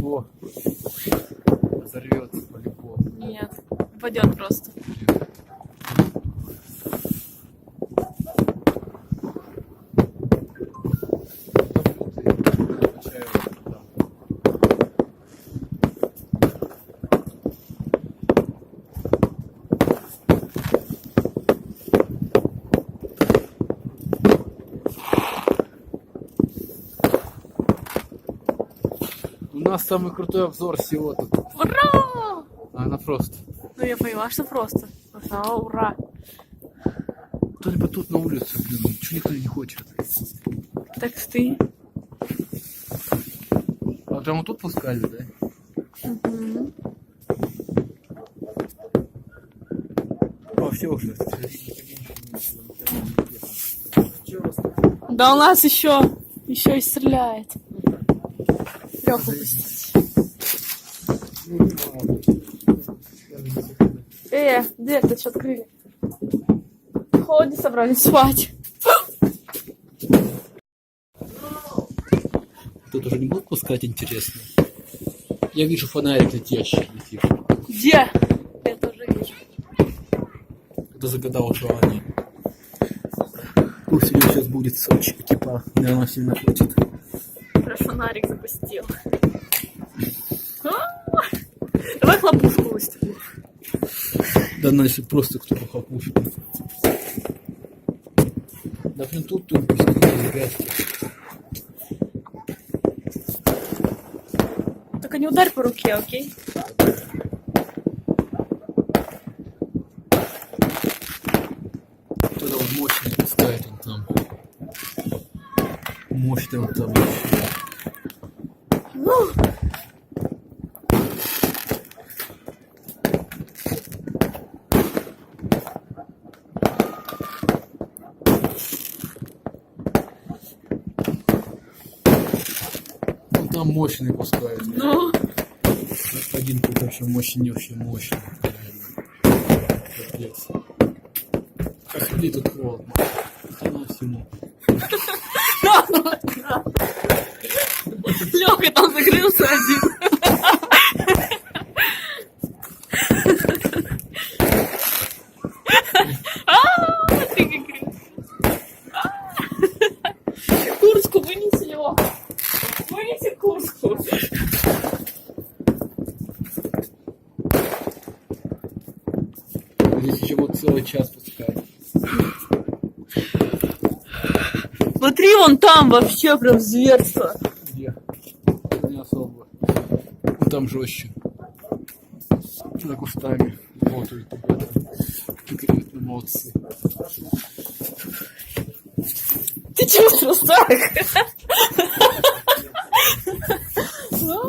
Во. Взорвется по-любому. Нет, упадет просто. У нас самый крутой обзор всего тут. Ура! А она просто. Ну я поняла, что просто. Ага, ура. Кто-нибудь тут на улице, блин, ничего никто не хочет. Так ты. А прямо тут пускали, да? Угу. А, все уже. Да у нас еще и стреляет. Лёха, пустить. Дверь-то что открыли? В холоде собрались спать. Тут уже не будут пускать, интересно. Я вижу фонарик летящий, летит. Где? Я тоже вижу. Кто загадал желание. Пусть у него сейчас будет Сочи, типа, да, она сильно хочет. Про фонарик запустил. Давай хлопушку выстрелим. Да, ну если просто кто похлопушит. Да, блин, тут пускай, ребятки. Только не ударь по руке, окей? Тогда он мощный пускает, он там. Мощный он там. Ну. Он там мощный пускает. Ну. Один тут вообще мощный. Капец. Ходить тут холодно. Хрена всему. Лёха там закрылся один. Ты как кричишь. Куртку вынеси, Лёха. Вынеси куртку. Здесь еще вот целый час пускает. Смотри, вон там вообще прям зверство. Где? Не особо. Ну, там жестче. За кустами. Работают ребята. Какие эмоции. Ты чувствуешь так? Ну.